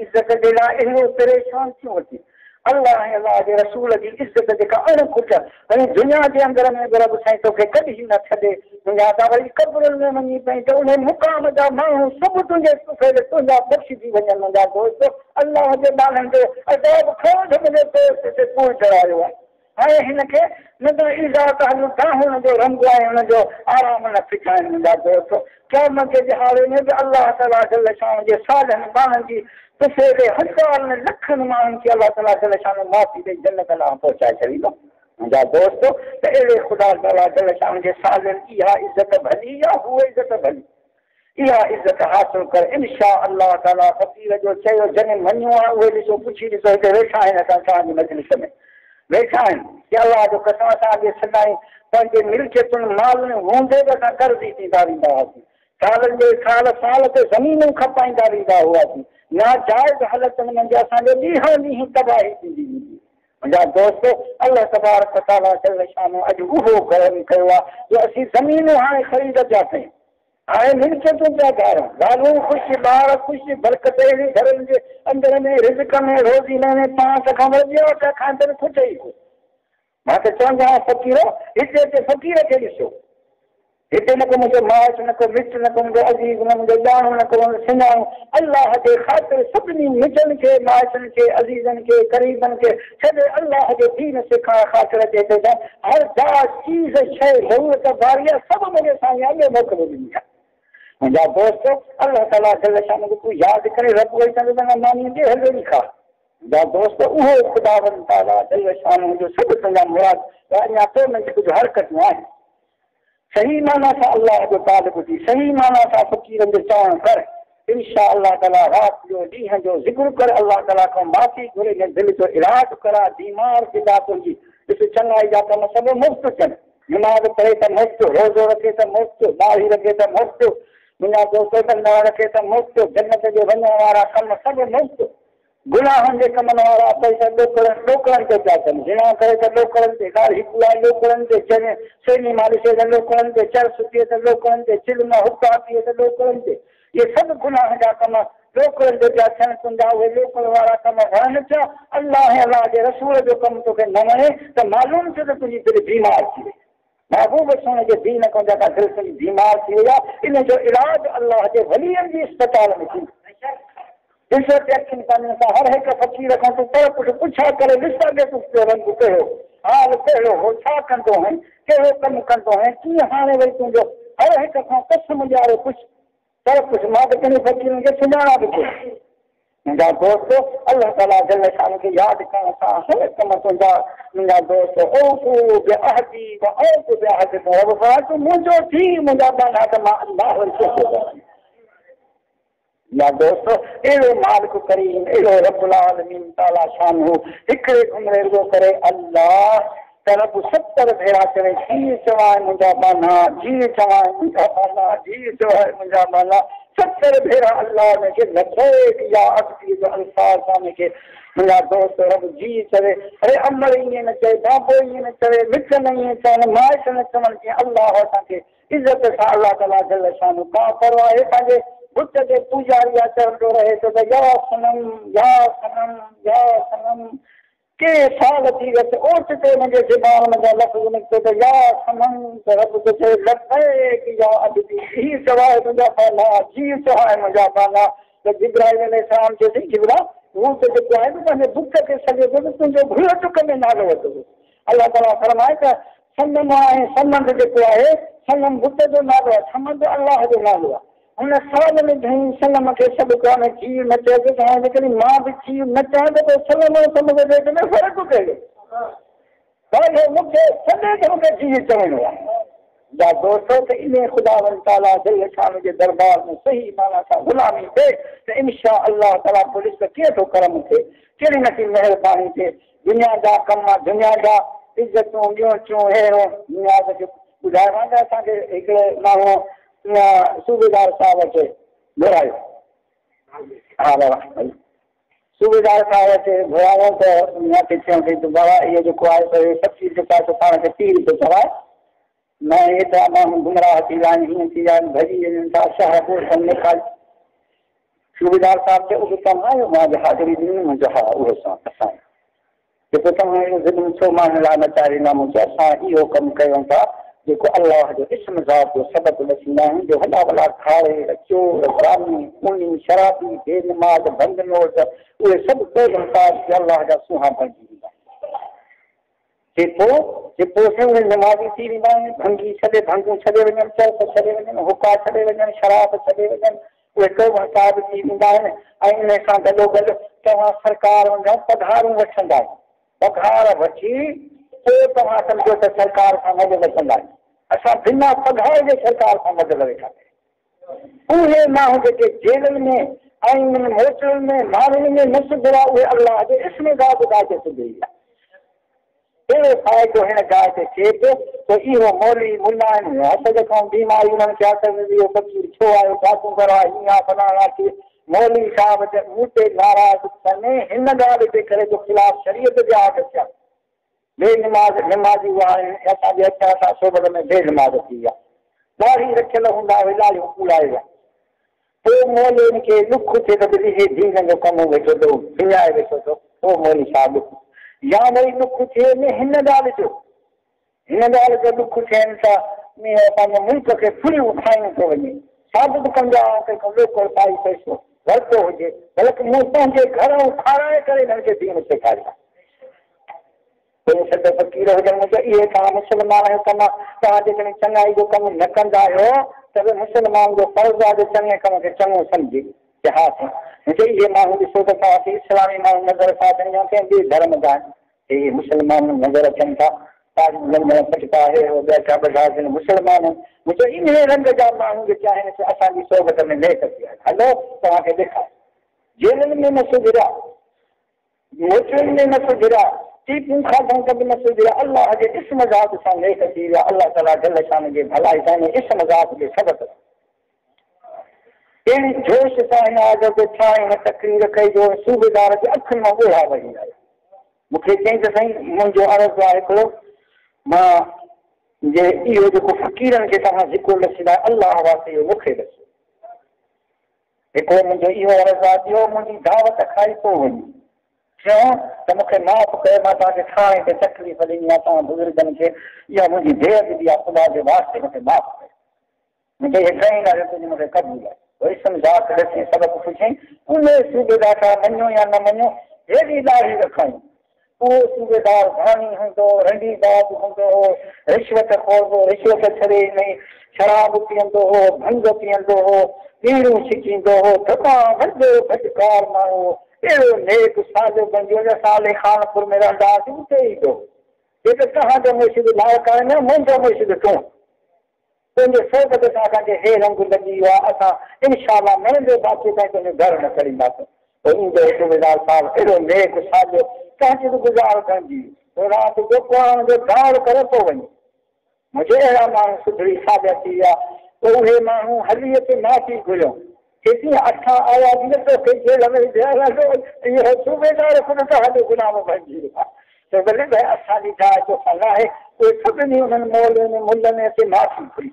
इज़त जे लाइ अहिड़ो परेशान थियूं अची अल्लाह ऐं अल्लाह जे रसूल जी इज़त जेका अणखुट वरी दुनिया जे अंदर में रब साईं तोखे कॾहिं न छॾे मुंहिंजा त वरी क़ब्रुनि में वञी पई त उन मुक़ाम जा माण्हू सभु तुंहिंजा बख़्शिजी वञनि मुंहिंजा दोस्त अल्लाह जे नालनि ते अजाब खोज मिले ते पूर चढ़ायो आहे हाणे हिनखे न त इज़त लुटा हुनजो रंग आहे हुनजो आराम न फिटाइनि मुंहिंजा दोस्त क़यामत जे हाले में बि अल्लाह ताला जल शान जे सालनि ॿारनि जी तुसेरे हज़ारनि लखनि माण्हुनि खे अल्लाह ताला जल शान माफ़ी ॾेई जन्नत लाइ पहुचाए छॾींदो मुंहिंजा दोस्त त अहिड़े ख़ुदा ताला जल शान जे सालनि इहा इज़त भली आहे उहा इज़त भली इहा इज़त हासिल कर इनशा अल्लाह ताला फ़क़ीर जो चयो जॾहिं मञियो आहे उहे ॾिसो पुछी ॾिसो हिते वेठा आहिनि असां तव्हांजी मजलिस में वेठा आहिनि की अल्लाह जो कसम असांखे सदाईं पंहिंजे मिल्कियतुनि मालनि हूंदे बि असां कर्ज़ी थींदा वेंदा हुआसीं सालनि जे साल ते ज़मीनूं खपाईंदा वेंदा हुआसीं नाजाइज़ हालतुनि में असांजो ॾींहं ॾींहुं तबाही थींदी वेंदी मुंहिंजा दोस्त अल्लाह तबारक ताला जल शानो अॼु उहो कर्म कयो आहे जो असीं ज़मीनूं हाणे ख़रीद पिया कयूं हाणे मिल्कियतूं पिया ठाहियूं ॻाल्हियूं ख़ुशि ॿार ख़ुशि बरकत अहिड़ी घरनि जे अंदर में रिज़्क़ में रोज़ी में 5 खां वधि पिया खाइनि त खुटे ई कोन मां त चवंदो आहियां फ़क़ीर हिते फ़क़ीर खे ॾिसो हिते न को मुंहिंजो माइट न को मिट न को मुंहिंजो अज़ीज़ न मुंहिंजो ॼाणो न को सुञाणो अल्लाह जे ख़ातिर सभिनी मिटनि खे माइटनि खे अज़ीज़नि खे क़रीबनि खे छॾे अल्लाह जो दीन सिखाइण ख़ातिर ते हिते हर जा चीज़ शइ ज़रूरत वारी आहे सभु मुंहिंजे साईं अॻे मोकिले ॾिनी आहे मुंहिंजा दोस्त अल्लाह ताला जल शान तूं यादि करे रब वेही कंदो त मानी ॾे हले लिखा मुंहिंजा दोस्त उहो ख़ुदावंद ताला जल शान जो सभु तुंहिंजा मुराद अञा तो में कुझु हरकतूं आहिनि सही माना सां अल्लाह जो तालिब थी सही माना सां फ़क़ीरनि जो चवणु कर इनशा अल्लाह ताला राति जो ॾींहं जो ज़िक्र कर अल्लाह ताला खां माफ़ी घुरे ने दिलि जो इलाजु करा बीमार थींदा तुंहिंजी ॾिस चङाई जा कम सभु मुफ़्त थियनि नमाज़ पढ़े त मुफ़्त रोज़ो रखे त मुफ़्त दाढ़ी रखे त मुफ़्त मुंहिंजा दोस्त न रखे त मुफ़्त जन्नत जे वञण वारा कम सभु मुफ़्त गुनाहनि जे कमनि वारा पैसा ॾोकड़नि ते पिया कनि जिना करे त ॾोकड़नि ते ॻाढ़ी पुलाई ॾोकड़नि ते चने सेनी मालिशे त ॾोकड़नि ते चर्स थिए त ॾोकड़नि ते चिल्म हुका थिए त ॾोकड़नि ते इहे सभु गुनाह जा कम ॾोकड़नि ते पिया थियनि तुंहिंजा उहे ॾोकड़ वारा कम वणनि पिया अलाह जे रसूल जो कमु तोखे न वणे त मालूम थियो त तुंहिंजी दिलि बीमार थी वई महबूब सोने जे दीन खां जेका दिलि तुंहिंजी बीमार थी वई आहे इन जो इलाज अलाह जे वलीअनि जी इस्पताल में थींदो ॾिसो अखियुनि काननि सां हर हिकु फ़क़ीर खां तूं पर कुझु पुछा करे ॾिसां ॾे तूं रंग कहिड़ो हाल कहिड़ो हो छा कंदो आहे कहिड़ो कमु कंदो आहे कीअं हाणे वरी तुंहिंजो हर हिक खां कसम ॾियारे पुछ पर कुझु मां त कंहिं फ़क़ीरनि खे सुञाणा बि कोन मुंहिंजा दोस्त अलाह ताला जल शान खे यादि करण सां हर कम तुंहिंजा मुंहिंजा दोस्त तूं मुंहिंजो थी मुंहिंजा बाना त मां अलाह या दोस्त अहिड़ो मालिक करीम अहिड़ो रब्बुल आलमीन ताला शान हो हिकिड़े घुमरे रुगो करे अल्लाह त रब 70 भेरा चवे जी चवाए मुंहिंजा बाना जी चवाए मुंहिंजा बाना जी चवाए मुंहिंजा बाना 70 भेरा अल्लाह हुनखे नथे या अॻिती जो अल्फाज़ हुनखे मुंहिंजा दोस्त रब जी चवे अरे अमर ईअं न चए बाबो ईअं न चवे मिट न ईअं चवनि माइट न चवनि की अल्लाह असांखे इज़त सां अल्लाह ताला जल शान का परवाह आहे पंहिंजे बुत जे पूजारी चवंदो रहे थो त या सनम या सनम या सनम के साल थी वियसि ओट ते मुंहिंजे ज़बान मुंहिंजा लफ़्ज़ निकितो त या सनम त रब थो चए लफ़ या अबदी ही सवाइ मुंहिंजा बाना जी सवाइ मुंहिंजा बाना त जिब्राइल अलैहिस्सलाम चए जिब्रा हू त जेको आहे न पंहिंजे बुत खे सॼे थो त तुंहिंजो भुल चुक में नालो वठो अलाह ताला फरमाए त सनम आहे सनम जेको आहे सनम बुत जो नालो आहे सनम अलाह जो नालो आहे हुन साल में घणी सलम खे सभु कोन खीर न चइजे त हाणे जेकॾहिं मां बि खीर न चाहियां त पोइ सलम ऐं सम जे पेट में फ़र्क़ु कहिड़ो मूंखे सॼे खे मूंखे खीर चवणो आहे या दोस्तो त इन ख़ुदा ताला दिलि शान जे दरबार में सही माना सां ग़ुलामी थिए त इनशा अलाह ताला पोइ ॾिस कीअं थो करम थिए कहिड़ी न कहिड़ी महिरबानी थिए दुनिया जा कम दुनिया जा इज़तूं ॿियूं अहिड़ो दुनिया खे ॿुधायो आहे त असांखे हिकिड़े माण्हू सूबेदार साहब खे घुरायो हा बाबा सूबेदार साहब खे घुरायो त हुनखे चयूं त बाबा इहो जेको आहे त सची जेका आहे पाण खे पीर थो चवाए न हेतिरा माण्हू गुमराह थी विया आहिनि हीअं थी विया आहिनि भॼी वञनि था शहर निकाल सूबेदार साहब खे उहो कमु आयो मां हाज़िरी ॾिनी मुंहिंजो हा उहो असां जेको तव्हां इहो ज़िदम छो माण्हू लाइ नचारे न मुंहिंजो असां इहो कमु कयूं था जेको अल्लाह जो इस्म ज़ात जो सबक़ ॾसींदा आहिनि जो वॾा वॾा खारे चोर ज़ामी खूनी शराबी बेनमाज़ बंद नोट उहे सभु बेगमताज अल्लाह जा सुहा बणिजी वेंदा जेको नमाज़ी थी वेंदा आहिनि भंगी छॾे भंगूं छॾे वञनि चर्च छॾे वञनि हुका छॾे वञनि शराब छॾे वञनि उहे बेगमताज थी वेंदा आहिनि ऐं इन सां गॾोगॾु तव्हां सरकार वञो पघारूं वठंदा पघार वठी पोइ तव्हां सम्झो त सरकार खां मदद वठंदा आहिनि असां बिना पघार जे सरकार खां मदद वेठा उहे माण्हू जेके जेलनि में ऐं होटलनि में माण्हुनि में न सुधरा उहे अल्लाह जे इस्म ज़ात ॻाल्हि सुधरी आहे अहिड़ो फ़ाइदो हिन ॻाल्हि ते थिए पियो त इहो मौली मुला आहिनि हथ खां बीमारी हुननि खे हथ इहो फ़क़ीर छो आहे छातूं करा हीअं फलाणा थी मौली साहब जे मूं ते नाराज़ कने हिन ॻाल्हि जे करे जो ख़िलाफ़ शरीयत जा हथ थिया बेनमाज़ नमाज़ी हुआ आहिनि असांजे अचण सां सोबत में बेनमाज़ थी विया ॾाढी रखियल हूंदा हुआ ॾाढियूं कूड़ाए विया पोइ मौलियुनि खे ॾुख थिए त ॾिसे दीन जो कमु वेठो थो विञाए वेठो थो पोइ मौली साहब ॾुख या वरी ॾुख थिए न हिन ॻाल्हि जो ॾुख थियनि था पंहिंजे मुल्क खे फुलियूं खाइणो थो वञे साबित कंदा कंहिंखां लोकल पाई पैसो वरितो हुजे बल्कि मूं पंहिंजे घर खाराए करे हिननि खे दीन सेखारिया सद फ़क़ीर हुजनि त इहे तव्हां मुस्लमान जो कमु आहे तव्हां जेकॾहिं चङाई जो कमु न कंदा आहियो त बि मुस्लमान जो फर्ज़ु आहे जो चङे कम खे चङो सम्झे की हा साईं इहे माण्हू ॾिसो त तव्हांखे इस्लामी माण्हू नज़र अचा अचनि या कंहिं ॿिए धर्म जा आहिनि इहे मुस्लमान नज़र अचनि था पटका आहे ॿिया ॿधा मुस्लमान मुंहिंजो इन रंग जा माण्हू जेके आहिनि असांजी सोबत में लेट थी आहिनि हलो तव्हांखे ॾेखार जेलनि में न सुधरिया होटलनि में न सुधरिया टीपूं खाधूं त बि न सुधरिया अल्लाह जे इस्म ज़ात सां लेख थी विया अल्लाह ताला जल शान जे भलाई सां इस्म ज़ात जे सबक़ अहिड़ी जोश सां हिन आदत खे ठाहे हिन तकरीर कई जो सूबेदार जे अखियुनि मां ॻोढ़ा वही आया। मूंखे चई त साईं मुंहिंजो अर्ज़ु आहे हिकिड़ो मां जे इहो जेको फ़क़ीरनि खे तव्हां ज़िक्र ॾसींदा अलाह वास्ते इहो मूंखे ॾसो। हिकिड़ो मुंहिंजो इहो अर्ज़ु आहे, ॿियो मुंहिंजी दावत खाई पोइ वञी चयो त मूंखे माफ़ कयो, मां तव्हांखे ठाणे ते तकलीफ़ ॾिनी आहे, तव्हां बुज़ुर्गनि खे इहा मुंहिंजी देह ॾिनी आहे, ख़ुदा जे वास्ते मूंखे माफ़ कयो। मूंखे इहे टई ॻाल्हियूं तुंहिंजी मूंखे क़बूल आहे। वरी सम्झात ॾसी सबक़ु पुछई उन सूबेदार खां मञो या न मञो हेॾी ॾाढ़ी रखूं। उहो सूबेदार घाणी हूंदो, रंडीबाज़ हूंदो हो, रिश्वत खोरंदो, रिश्वत छॾे में शराब पीअंदो हो, भंग पीअंदो हो, पीड़ूं छिकींदो हो, तमामु वॾो भटकार माण्हू, अहिड़ो नेक साधो बणिजो जो साले खानपुर में रहंदा हुआसीं उते ई हो। हे त तव्हांजो मुर्शिद लाइक़ु आहे न, मुंहिंजो मुर्शिद तूं तुंहिंजे सोबत सां असांखे हे रंग लॻी वियो आहे, असां इनशाला मुंहिंजे बाक़ी ताईं तुंहिंजो घर न करींदासीं। ईंदो सूबेदार साहिबु एॾो नेक साधो कंहिंखे बि गुज़ारो कंदी राति जो क़ुर जो दाड़ करे पोइ वञे। मुंहिंजे अहिड़ा माण्हू सुधरी साबिया थी विया, पोइ उहे माण्हू हली अचे माफ़ी घुरियो केतिरी असां आया तोखे जेल में इहो सूबेदार ख़ुदि त हलो गुलाम बणिजी वियो आहे। त भले भाई असांजी जाइ तोखां न आहे, उहे सभिनी हुननि मोलनि मुलनि अचे माफ़ी घुरी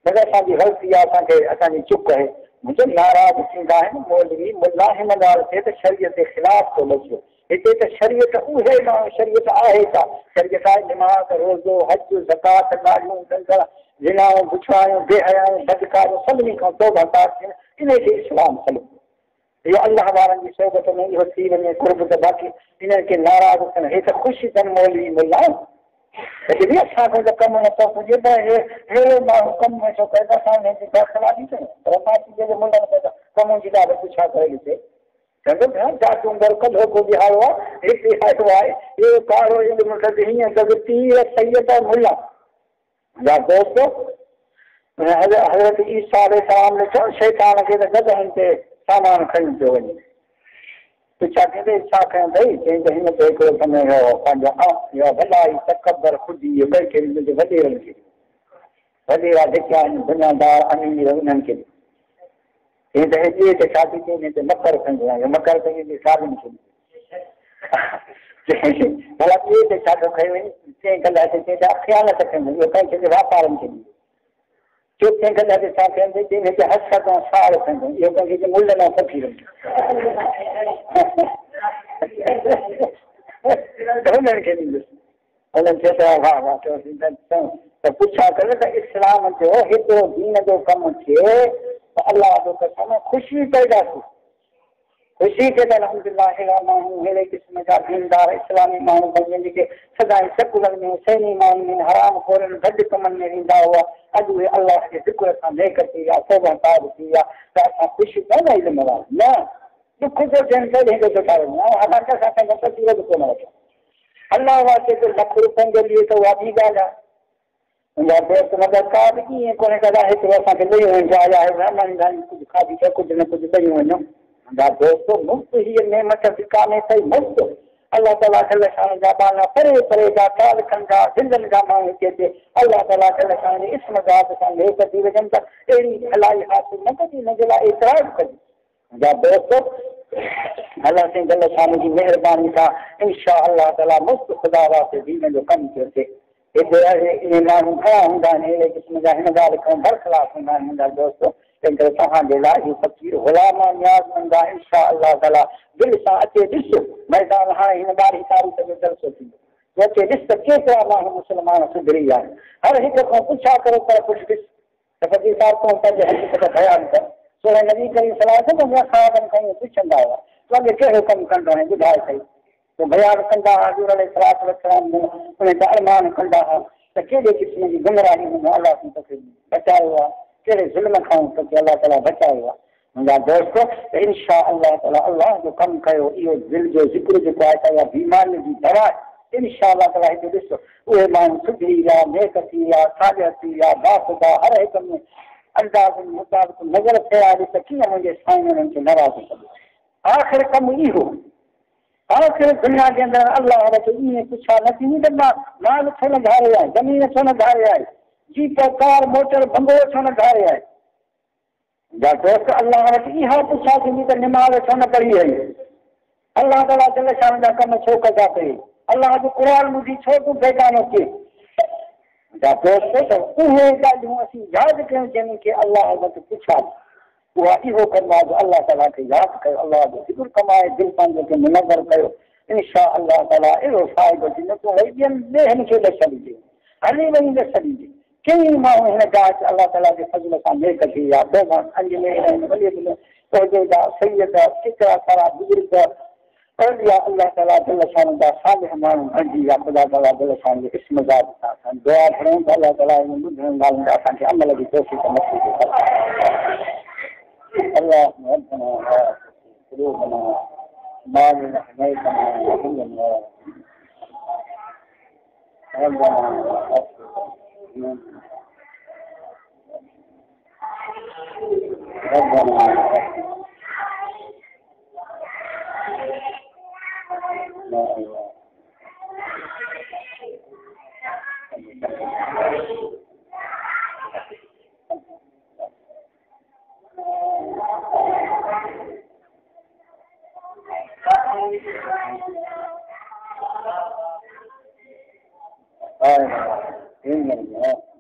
भले असांजी ग़लती आहे, असांजी चुप आहे। मुंहिंजो नाराज़ थींदा आहिनि मौलवी मुला हिन ॻाल्हि ते त शरीयत जे ख़िलाफ़ थो लॻो। हिते त शरीयत उहे माण्हू शरीयत आहे छा? शरीयत आहे निमाज़, रोज़ो, हज, ज़कात, ॾाढियूं दंगल, ज़िनाऊं, बुछायूं, बेहयाऊं, बदकारियूं सभिनी खां तौबा थियनि, इनखे इस्लाम सलूं। इहो अलाह वारनि जी सोबत में इहो थी वञे कुर्ब त बाक़ी इन्हनि खे नाराज़ थियनि। हे त ख़ुशि थियनि मौलवी मुला बि असांखे त कमु नथो पुॼे त अहिड़ो माण्हू कमु नथो करे त असां हिनजी ख़राबी कयूं। पर पार्टी जे मुल्हनि खे त कमु जी ॾाढो पुछा करे ॾिसे चवंदो भेण जाचूं घर कल्हो को बिहारो आहे, हिकु आयो आहे इहो कारो इल्मु हीअं त तीर सैयद मुला जा दोस्तो हज़रत ईसा अलैहिस्सलाम ने चयो शैतान खे त गदहनि ते सामान खणी पियो वञे। पुछा कंदे छा कयूं अथई? चई त हिन ते हिकिड़ो समय पंहिंजा भलाई तकबर खुदी ॿई खे मुंहिंजे वॾेरनि खे वॾेरा जेके आहिनि दुनियादार अमीर उन्हनि खे चई त ॿिए ते शादी कई हिन ते मकर कंदो आहे, मकर कंदी शादी भला ॿिए ते छाॾो खई वञे चई कल्ह चई त ख़्यालत कंदो इहो कंहिंखे वापारनि खे चुप कंहिं कल्ह ते छा कंदे चई हिते हसत ऐं साड़ कंदो इहो कंहिंखे मुल न फकी हुननि खे ॾींदुसि। हुननि चयो त वाह वाह त पुछा करे त इस्लाम जो हिकिड़ो दीन जो कमु थिए त अलाह जो कसम ख़ुशी पैदा थी। ख़ुशी खे त अलहमदुलिल्लाह अहिड़ा माण्हू अहिड़े क़िस्म जा दीनदार इस्लामी माण्हू बणिजनि जेके सदाई सकुलनि में सैनी माण्हुनि में हराम खोरनि गॾु कमनि में ईंदा हुआ। अॼु उहे अलाह जे ज़िक्र सां नेक थी विया, तौबा ताब थी विया त असां ख़ुशी पवंदा ई न दुख जो टेंशन हेॾो सुठा असांखे असांखे तस्वीर बि कोन वठो अलाह वास्ते त लख रुपयनि जो ॾिए त उहा ॿी ॻाल्हि आहे। मुंहिंजा दोस्त मदद का बि कीअं कोन्हे कदा हिकिड़ो असांखे ॾेई वञो आहे कुझु खाधी करे कुझु न कुझु ॾेई वञो। मुंहिंजा दोस्त मुफ़्त हीअ नेमत बि कान्हे अथई मुफ़्त अलाह ताला शान जा बाना परे परे जा तालकनि जा दिलनि जा माण्हू हिते अचे अलाह ताला शान इस्म ज़ात सां लेख थी वञनि त अहिड़ी भलाई हासिल न कजे हिन जे लाइ एतिराज़ कजे। मुंहिंजा दोस्त अलाह साईं जल शान जी महिरबानी सां इंशा अलाह ताला मुफ़्त ख़ुदा वास्ते दीन जो कमु थियो थिए। हिते इहे माण्हू घणा हूंदा आहिनि अहिड़े क़िस्म जा हिन ॻाल्हि खां बरख़लाफ़ हूंदा आहिनि मुंहिंजा दोस्त तंहिं करे तव्हांजे लाइ इहो फ़क़ीर ग़ुलाम नियाज़मंद आहे इंशा अलाह ताला दिलि सां अचे ॾिस मैदान हाणे हिन 12 तारीख़ जो जलसो थींदो तूं अचे ॾिस त केतिरा माण्हू मुस्लमान सुधरी विया आहिनि। हर हिक खां पुछा करो पर कुझु ॾिस त फ़क़ीर साहिब तूं पंहिंजे हक़ीक़त बयानु कर। सो नबी करीम सलाह मुंहिंजा साहिबनि खां इहो पुछंदा हुआ तूं अॻे कहिड़ो कमु कंदो आहीं ॿुधाए सही तूं बयानु कंदा हुआ हज़ूर अलैहिस्सलाम उन ते अरमान कंदा हुआ त कहिड़े क़िस्म जी गुमराही में अलाह सां तोखे बचायो आहे कहिड़े ज़ुल्म खां तोखे अलाह ताला बचायो आहे। मुंहिंजा दोस्त त इंशा अलाह ताला अलाह जो कमु कयो इहो दिलि जो ज़िक्र जेको आहे त इहा बीमारीअ जी दवा इंशा अलाह ताला हिते ॾिसो उहे माण्हू सुधरी विया नेक थी विया साबिया थी विया बाख़ुदा हर हिक में अंदाज़ मुताबिक़ नज़र थिया ॾिस कीअं मुंहिंजे साईं उन्हनि खे नाराज़ कयो। आख़िर कमु इहो आख़िर दुनिया जे अंदरि अलाह वटि ईअं पुछा न थींदी त माल छो न धारे आहे ज़मीन छो न धारे आहे जीप कार मोटर बंगलो छो न धारे आहे या दोस्त अल्लाह वटि इहा पुछा थींदी त निमाज़ छो न पढ़ी वई अल्लाह ताला दिल शान जा कम छो कजा कई अल्लाह जो क़ुरान ॿुधी छो तूं बेगानो थिए या दोस्त त उहे ॻाल्हियूं असीं यादि कयूं जंहिंमें खे अल्लाह वटि पुछा उहा इहो कंदा जो अल्लाह ताला खे यादि कयो अल्लाह जो ज़िक्र कमाए दिलि पंहिंजे खे मुनवर कयो इनशा अल्लाह ताला अहिड़ो फ़ाइदो थींदो तूं वरी ॿियनि खे ॾस ॾिजे हली वञी ॾस ॾिजे कई माण्हू हिन ॻाल्हि अल्लाह ताला जे फज़ल सां नेक थी विया अजमेर वली सैयद केतिरा सारा बुज़ुर्ग अल्लाह ताला दिल शान जा सालिह माण्हू बणिजी विया ख़ुदा ताला दिल शान जे इस्म ज़ात सां असां दुआ कयूं त अल्लाह ताला इन ॿुधण ॻाल्हियुनि जा असांखे अमल जी तौफ़ीक़ नसीब करे اللهم ربنا لا تزغ قلوبنا بعد إذ هديتنا وهب لنا ربنا لا إله إلا الله